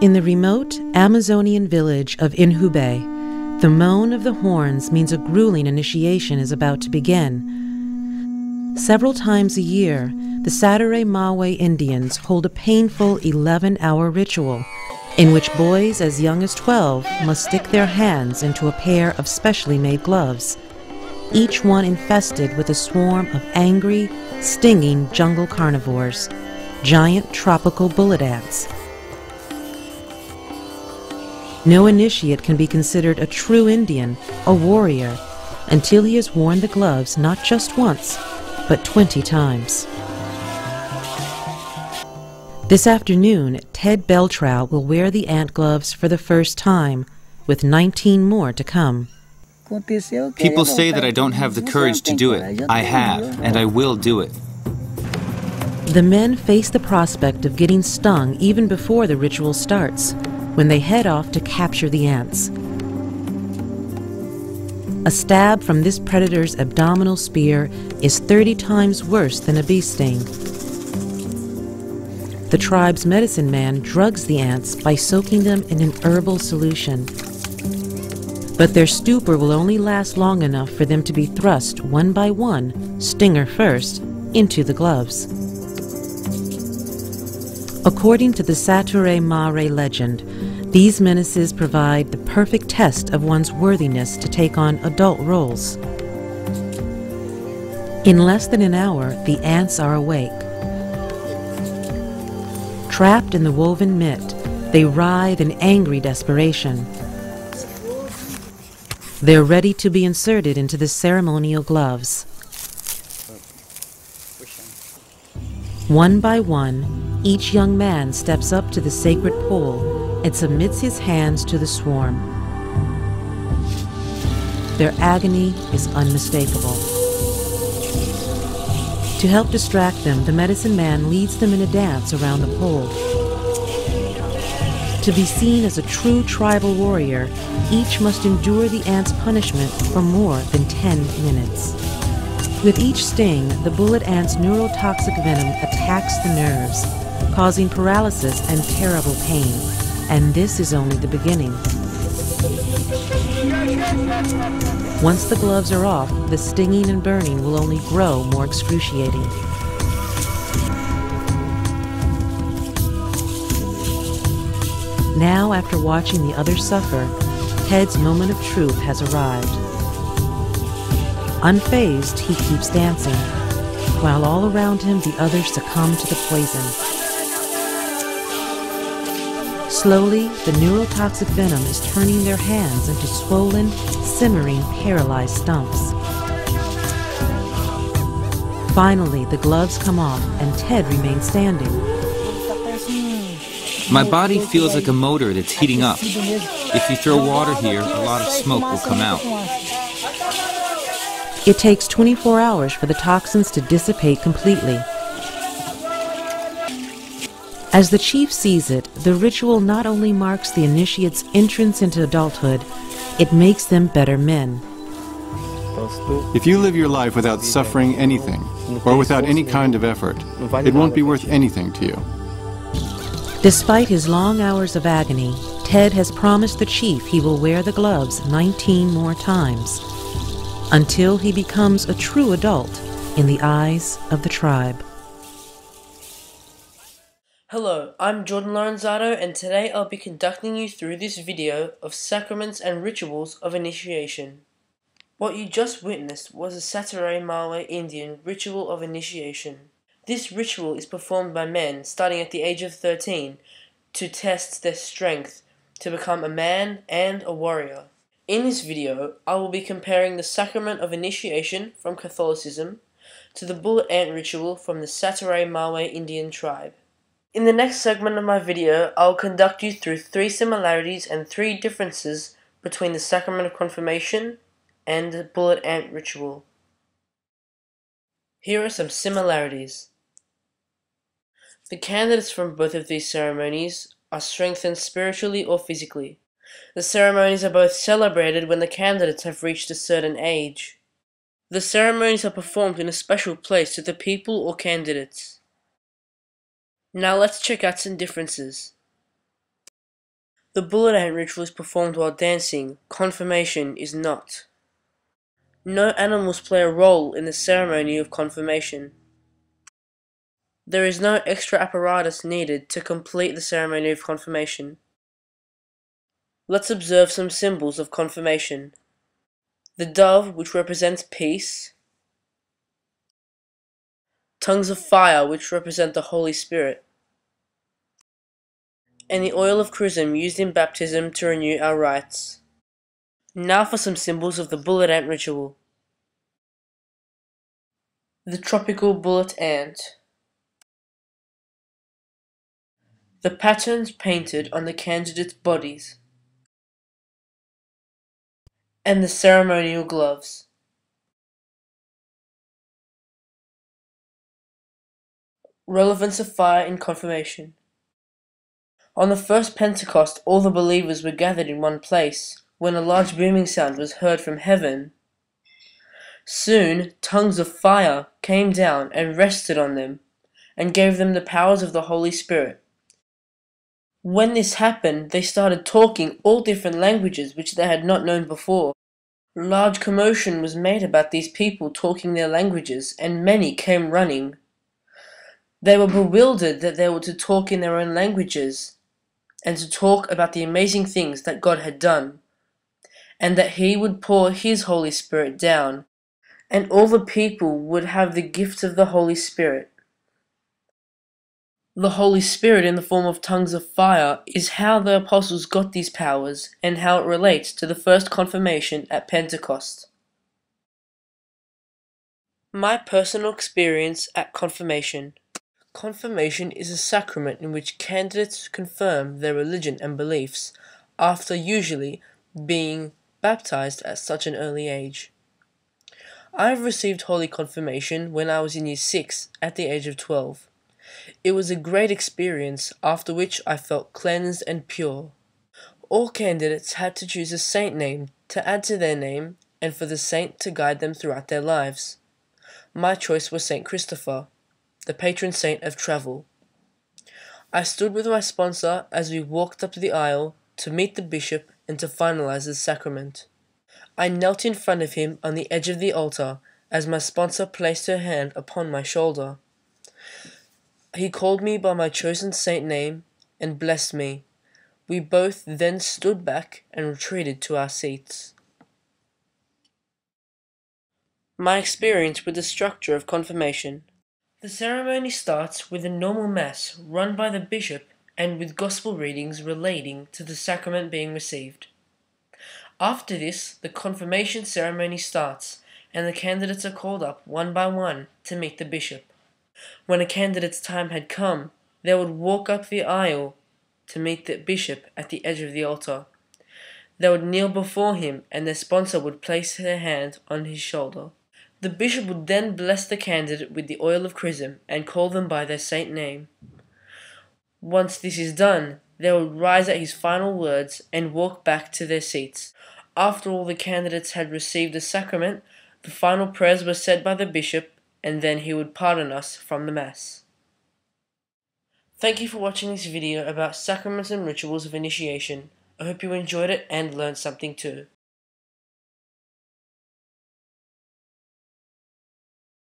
In the remote Amazonian village of Inhubei, the moan of the horns means a grueling initiation is about to begin. Several times a year, the Sacraments Indians hold a painful 11-hour ritual in which boys as young as 12 must stick their hands into a pair of specially made gloves, each one infested with a swarm of angry, stinging jungle carnivores, giant tropical bullet ants. No initiate can be considered a true Indian, a warrior, until he has worn the gloves not just once, but 20 times. This afternoon, Ted Beltrow will wear the ant gloves for the first time, with 19 more to come. People say that I don't have the courage to do it. I have, and I will do it. The men face the prospect of getting stung even before the ritual starts, when they head off to capture the ants. A stab from this predator's abdominal spear is 30 times worse than a bee sting. The tribe's medicine man drugs the ants by soaking them in an herbal solution. But their stupor will only last long enough for them to be thrust one by one, stinger first, into the gloves. According to the Sacraments legend, these menaces provide the perfect test of one's worthiness to take on adult roles. In less than an hour, the ants are awake. Trapped in the woven mitt, they writhe in angry desperation. They're ready to be inserted into the ceremonial gloves. One by one, each young man steps up to the sacred pole and submits his hands to the swarm. Their agony is unmistakable. To help distract them, the medicine man leads them in a dance around the pole. To be seen as a true tribal warrior, each must endure the ant's punishment for more than 10 minutes. With each sting, the bullet ant's neurotoxic venom attacks the nerves, causing paralysis and terrible pain. And this is only the beginning. Once the gloves are off, the stinging and burning will only grow more excruciating. Now, after watching the others suffer, Ted's moment of truth has arrived. Unfazed, he keeps dancing, while all around him the others succumb to the poison. Slowly, the neurotoxic venom is turning their hands into swollen, simmering, paralyzed stumps. Finally, the gloves come off and Ted remains standing. My body feels like a motor that's heating up. If you throw water here, a lot of smoke will come out. It takes 24 hours for the toxins to dissipate completely. As the chief sees it, the ritual not only marks the initiate's entrance into adulthood, it makes them better men. If you live your life without suffering anything, or without any kind of effort, it won't be worth anything to you. Despite his long hours of agony, Ted has promised the chief he will wear the gloves 19 more times, until he becomes a true adult in the eyes of the tribe. Hello, I'm Jordan Lorenzato, and today I'll be conducting you through this video of sacraments and rituals of initiation. What you just witnessed was a Sacraments Indian ritual of initiation. This ritual is performed by men starting at the age of 13 to test their strength to become a man and a warrior. In this video, I will be comparing the sacrament of initiation from Catholicism to the bullet ant ritual from the Sacraments Indian tribe. In the next segment of my video, I will conduct you through 3 similarities and 3 differences between the sacrament of confirmation and the bullet ant ritual. Here are some similarities. The candidates from both of these ceremonies are strengthened spiritually or physically. The ceremonies are both celebrated when the candidates have reached a certain age. The ceremonies are performed in a special place to the people or candidates. Now let's check out some differences. The bullet ant ritual is performed while dancing. Confirmation is not. No animals play a role in the ceremony of confirmation. There is no extra apparatus needed to complete the ceremony of confirmation. Let's observe some symbols of confirmation. The dove, which represents peace. Tongues of fire, which represent the Holy Spirit. And the oil of chrism used in baptism to renew our rites. Now for some symbols of the bullet ant ritual. The tropical bullet ant. The patterns painted on the candidates' bodies. And the ceremonial gloves. Relevance of fire in confirmation. On the first Pentecost, all the believers were gathered in one place, when a large booming sound was heard from heaven. Soon, tongues of fire came down and rested on them, and gave them the powers of the Holy Spirit. When this happened, they started talking all different languages which they had not known before. Large commotion was made about these people talking their languages, and many came running. They were bewildered that they were to talk in their own languages, and to talk about the amazing things that God had done, and that He would pour His Holy Spirit down, and all the people would have the gift of the Holy Spirit. The Holy Spirit in the form of tongues of fire is how the apostles got these powers, and how it relates to the first confirmation at Pentecost. My personal experience at confirmation. Confirmation is a sacrament in which candidates confirm their religion and beliefs after usually being baptized at such an early age. I have received Holy Confirmation when I was in Year 6 at the age of 12. It was a great experience, after which I felt cleansed and pure. All candidates had to choose a saint name to add to their name and for the saint to guide them throughout their lives. My choice was Saint Christopher, the patron saint of travel. I stood with my sponsor as we walked up the aisle to meet the bishop and to finalize the sacrament. I knelt in front of him on the edge of the altar as my sponsor placed her hand upon my shoulder. He called me by my chosen saint name and blessed me. We both then stood back and retreated to our seats. My experience with the structure of confirmation. The ceremony starts with a normal mass run by the bishop and with gospel readings relating to the sacrament being received. After this, the confirmation ceremony starts, and the candidates are called up one by one to meet the bishop. When a candidate's time had come, they would walk up the aisle to meet the bishop at the edge of the altar. They would kneel before him, and their sponsor would place their hand on his shoulder. The bishop would then bless the candidate with the oil of chrism and call them by their saint name. Once this is done, they would rise at his final words and walk back to their seats. After all the candidates had received the sacrament, the final prayers were said by the bishop, and then he would pardon us from the Mass. Thank you for watching this video about sacraments and rituals of initiation. I hope you enjoyed it and learned something too.